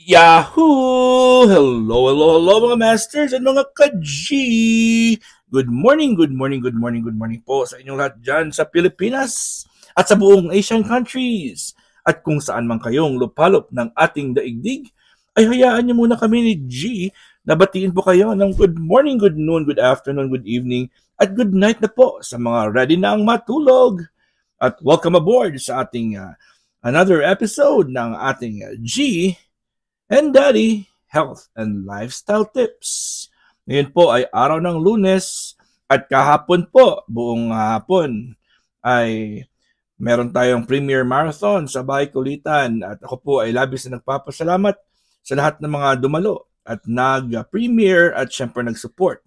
Yahoo! Hello mga masters at mga ka-G! Good morning, good morning, good morning, good morning po sa inyong lahat dyan sa Pilipinas at sa buong Asian countries. At kung saan man kayong lupalop ng ating daigdig, ay hayaan niyo muna kami ni G na batiin po kayo ng good morning, good noon, good afternoon, good evening, at good night na po sa mga ready na ang matulog. At welcome aboard sa ating another episode ng ating G and Daddy Health and Lifestyle Tips. Ngayon po ay araw ng Lunes at kahapon po, buong hapon, ay meron tayong Premier Marathon sa Bahay Kulitan at ako po ay labis na nagpapasalamat sa lahat ng mga dumalo at nag-premier at syempre nag-support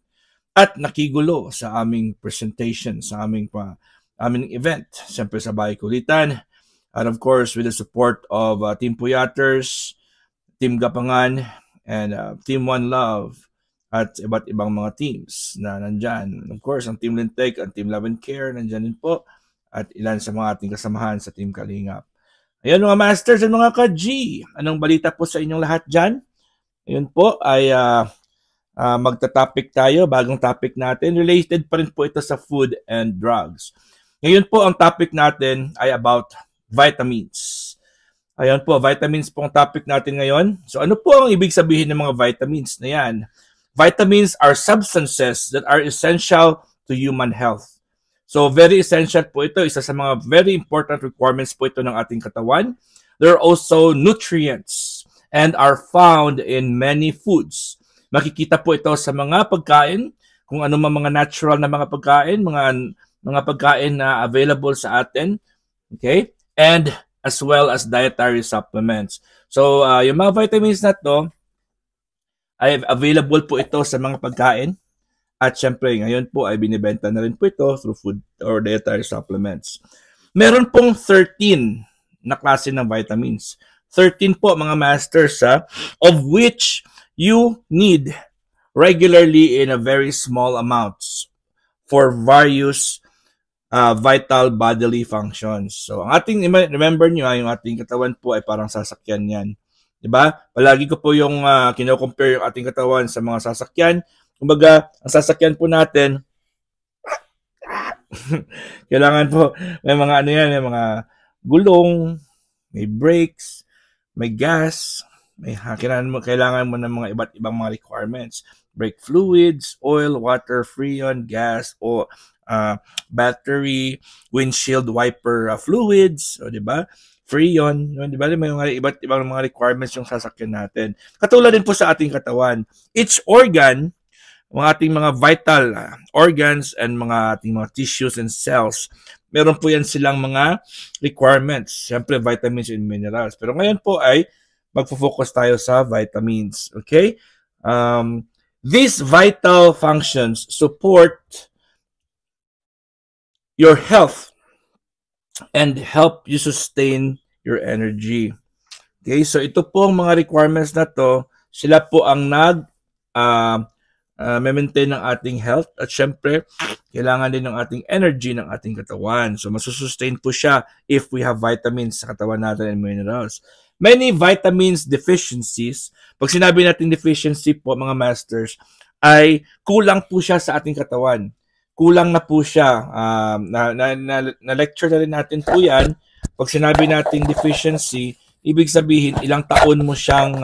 at nakigulo sa aming presentation, sa aming event, syempre sa Bahay Kulitan. And of course, with the support of Team Puyaters, Team Gapangan, and Team One Love, at iba't ibang mga teams na nandyan. Of course, ang Team Lintek, ang Team Love and Care, nandyan din po, at ilan sa mga ating kasamahan sa Team Kalingap. Ayan mga masters at mga ka-G, anong balita po sa inyong lahat dyan? Ayun po ay magta-topic tayo, bagong topic natin. Related pa rin po ito sa food and drugs. Ngayon po ang topic natin ay about vitamins. Ayan po, vitamins po ang topic natin ngayon. So ano po ang ibig sabihin ng mga vitamins na yan? Vitamins are substances that are essential to human health. So very essential po ito. Isa sa mga very important requirements po ito ng ating katawan. There are also nutrients and are found in many foods. Makikita po ito sa mga pagkain, kung ano mga natural na mga pagkain, mga pagkain na available sa atin. Okay? And as well as dietary supplements. So, yung mga vitamins na to, ay available po ito sa mga pagkain. At syempre, ngayon po ay binibenta na rin po ito through food or dietary supplements. Meron pong 13 na klase ng vitamins. 13 po mga masters, of which you need regularly in a very small amounts for various vital bodily functions. So, ang ating, remember nyo, yung ating katawan po ay parang sasakyan yan. Diba? Palagi ko po yung kino-compare yung ating katawan sa mga sasakyan. Kumbaga, ang sasakyan po natin, kailangan po, may mga ano yan, may mga gulong, may brakes, may gas, kailangan mo ng mga iba't ibang mga requirements. Brake fluids, oil, water, freon, gas, o battery, windshield wiper fluids, o di ba? Freon, di ba? May mga iba't ibang mga requirements yung sasakyan natin. Katulad din po sa ating katawan. Each organ, mga ating mga vital organs and mga ating mga tissues and cells, meron po yan silang mga requirements. Siyempre, vitamins and minerals. Pero ngayon po ay magfo-focus tayo sa vitamins. Okay? These vital functions support your health and help you sustain your energy. Okay, so ito po ang mga requirements na to, sila po ang maintain ng ating health at syempre, kailangan din ng ating energy ng ating katawan. So, masusustain po siya if we have vitamins sa katawan natin and minerals. Many vitamins deficiencies, pag sinabi natin deficiency po mga masters, ay kulang po siya sa ating katawan. Kulang na po siya. Na-lecture na rin natin po yan. Pag sinabi natin deficiency, ibig sabihin ilang taon mo siyang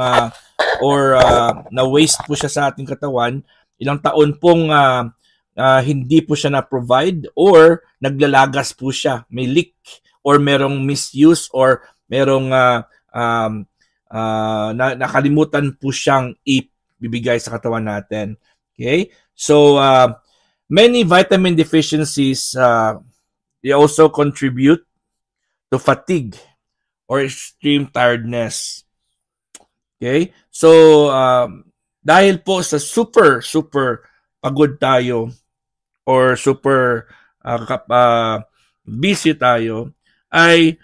na-waste po siya sa ating katawan, ilang taon pong hindi po siya na-provide or naglalagas po siya. May leak or merong misuse or merong nakalimutan po siyang ibibigay sa katawan natin. Okay? So, many vitamin deficiencies they also contribute to fatigue or extreme tiredness. Okay? So, dahil po sa super pagod tayo or super busy tayo, ay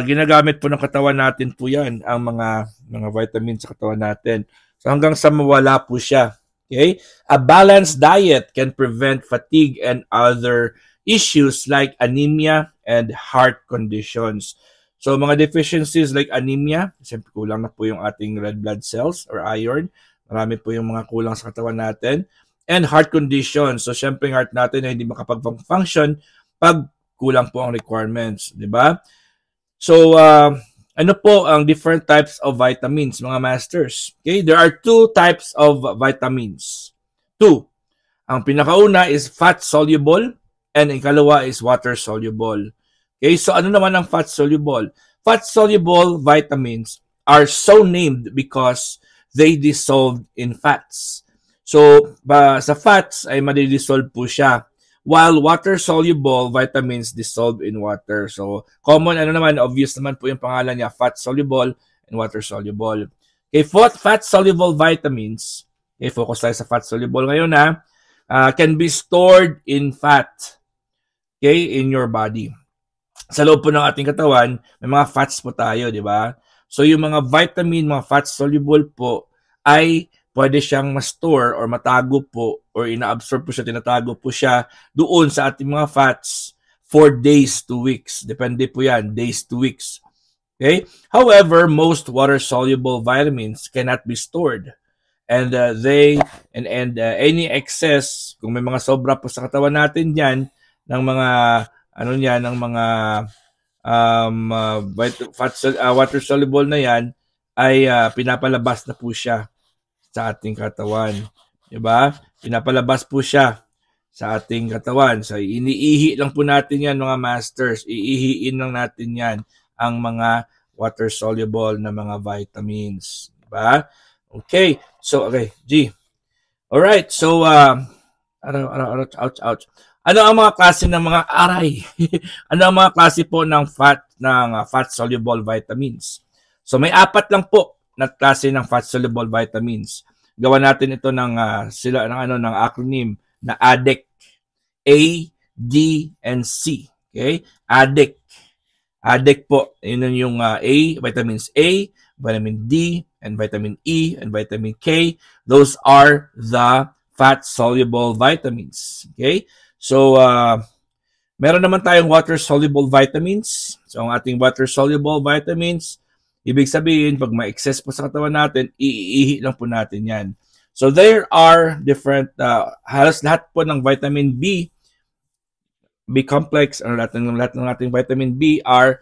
ginagamit po ng katawan natin po yan, ang mga vitamins sa katawan natin. So, hanggang sa mawala po siya. Okay? A balanced diet can prevent fatigue and other issues like anemia and heart conditions. So mga deficiencies like anemia, siyempre kulang na po yung ating red blood cells or iron. Marami po yung mga kulang sa katawan natin. And heart condition. So siyempre yung heart natin ay hindi makapag-function pag kulang po ang requirements, di ba? So ano po ang different types of vitamins, mga masters? Okay, there are two types of vitamins. Two. Ang pinakauna is fat-soluble and ikalawa is water-soluble. Okay, so ano naman ang fat-soluble? Fat-soluble vitamins are so named because they dissolve in fats. So, sa fats ay madidissolve po siya. While water-soluble vitamins dissolve in water. So, common, obvious naman po yung pangalan niya, fat-soluble and water-soluble. Okay, fat-soluble vitamins, okay, focus tayo sa fat-soluble ngayon can be stored in fat, okay, in your body. Sa loob po ng ating katawan, may mga fats po tayo, di ba? So, yung mga vitamin, mga fat-soluble po, ay pwede siyang ma-store or matago po or ina-absorb po siya, tinatago po siya doon sa ating mga fats for days to weeks. Depende po yan, days to weeks. Okay? However, most water-soluble vitamins cannot be stored. And any excess, kung may mga sobra po sa katawan natin yan, ng mga ng mga water soluble na yan ay pinapalabas na po siya sa ating katawan, di ba? Pinapalabas po siya sa ating katawan. So iniihi lang po natin yan, mga masters. Iihiin lang natin yan ang mga water soluble na mga vitamins, di ba? Okay. So G. All right. So ouch. Ano ang mga klase ng mga aray? Ano ang mga klase po ng fat-soluble vitamins? So may 4 lang po na klase ng fat-soluble vitamins. Gawa natin ito ng acronym na ADEC. A, D, and C. Okay? ADEC. ADEC po. Yun yung vitamins A, vitamin D, and vitamin E, and vitamin K. Those are the fat-soluble vitamins. Okay? So, meron naman tayong water-soluble vitamins. So, ang ating water-soluble vitamins, ibig sabihin, pag ma-excess po sa katawan natin, iihi lang po natin yan. So, there are different, halos lahat po ng vitamin B complex, or lahat ng ating vitamin B are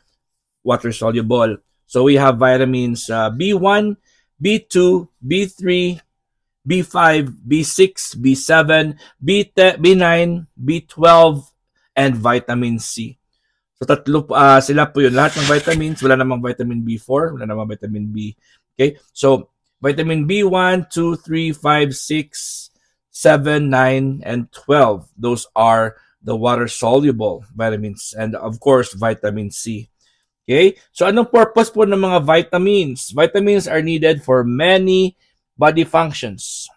water-soluble. So, we have vitamins B1, B2, B3, B5, B6, B7, B9, B12, and vitamin C. So tatlo sila po yun. Lahat ng vitamins, wala namang vitamin B4, wala namang vitamin B. Okay? So vitamin B1, 2, 3, 5, 6, 7, 9, and 12. Those are the water-soluble vitamins. And of course, vitamin C. Okay? So anong purpose po ng mga vitamins? Vitamins are needed for many body functions.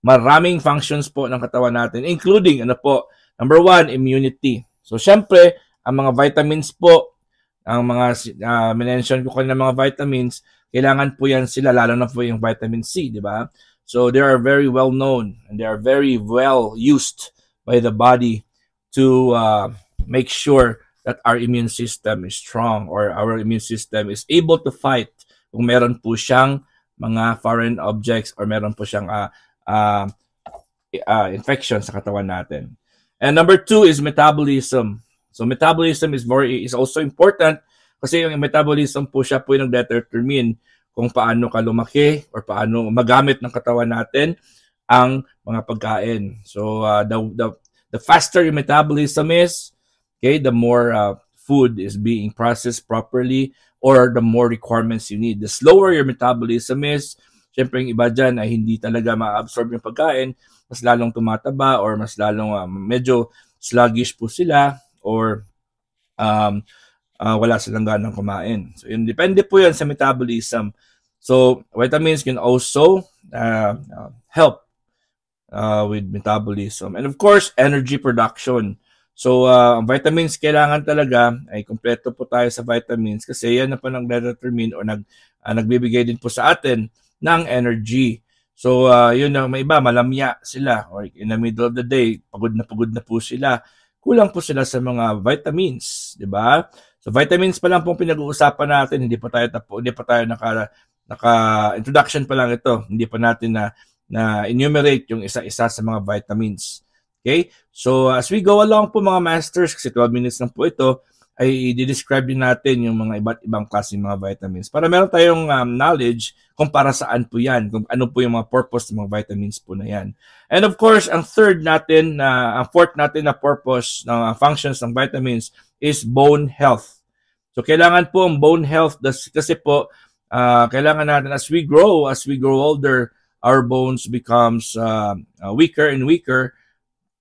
Maraming functions po ng katawan natin, including, number 1, immunity. So, syempre, ang mga vitamins po, ang mga mention ko kanina mga vitamins, kailangan po yan sila, lalo na po yung vitamin C, di ba? So, they are very well known and they are very well used by the body to make sure that our immune system is strong or our immune system is able to fight kung meron po siyang mga foreign objects or meron po siyang infection sa katawan natin. And number 2 is metabolism. So metabolism is also important kasi yung metabolism po siya po yung nag-determine kung paano ka lumaki or paano magamit ng katawan natin ang mga pagkain. So the faster your metabolism is, okay, the more food is being processed properly or the more requirements you need. The slower your metabolism is, syempre yung iba dyan ay hindi talaga ma-absorb yung pagkain, mas lalong tumataba or mas lalong medyo sluggish po sila or wala silang ganang kumain. So yun, depende po yan sa metabolism. So vitamins can also help with metabolism. And of course, energy production. So, vitamins, kailangan talaga ay kumpleto po tayo sa vitamins kasi yan na po nag-determine o nagbibigay din po sa atin ng energy. So, yun ang may iba, malamya sila or in the middle of the day, pagod na po sila. kulang po sila sa mga vitamins, di ba? So vitamins pa lang pong pinag-uusapan natin, hindi pa tayo naka-introduction pa lang ito. Hindi pa natin na enumerate yung isa-isa sa mga vitamins. Okay? So as we go along po mga masters, kasi 12 minutes lang po ito, ay i-describe din natin yung mga iba't ibang klaseng mga vitamins para meron tayong knowledge kung para saan po yan, kung ano po yung mga purpose ng mga vitamins po na yan. And of course, ang fourth natin na purpose ng functions ng vitamins is bone health. So kailangan po ang bone health kasi po kailangan natin as we grow older, our bones becomes weaker and weaker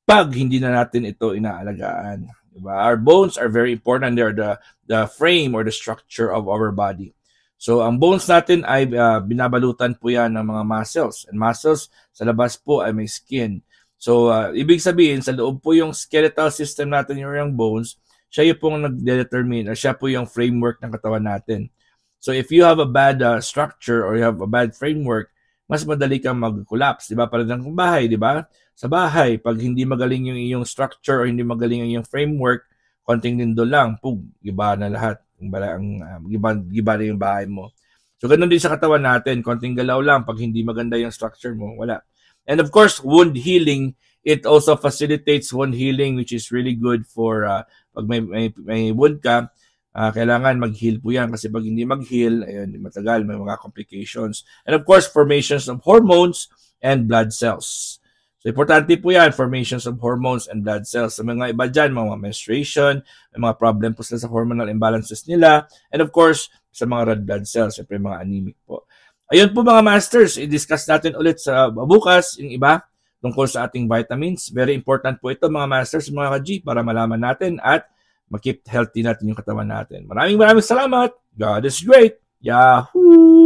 pag hindi na natin ito inaalagaan. Diba? Our bones are very important. They're the frame or the structure of our body. So, ang bones natin ay binabalutan po yan ng mga muscles. And muscles, sa labas po ay may skin. So, ibig sabihin, sa loob po yung skeletal system natin, yung bones, siya yung pong nag-determine, or siya po yung framework ng katawan natin. So, if you have a bad structure or you have a bad framework, mas madali kang mag-collapse. Diba? Parang ng bahay, diba? Sa bahay, pag hindi magaling yung iyong structure o hindi magaling yung iyong framework, konting lindo lang, giba na lahat. Giba na yung bahay mo. So, ganun din sa katawan natin. Konting galaw lang, pag hindi maganda yung structure mo, wala. And of course, wound healing, it also facilitates wound healing, which is really good for, pag may wound ka, kailangan mag-heal po yan. Kasi pag hindi mag-heal, ayun, matagal, may mga complications. And of course, formations of hormones and blood cells. So, importante po yan, formations of hormones and blood cells. Sa mga iba dyan, mga menstruation, may mga problem po sila sa hormonal imbalances nila. And of course, sa mga red blood cells, siyempre mga anemic po. Ayun po mga masters, i-discuss natin ulit sa bukas yung iba tungkol sa ating vitamins. Very important po ito mga masters, mga ka-G, para malaman natin at mag-keep healthy natin yung katawan natin. Maraming salamat. God is great. Yahoo!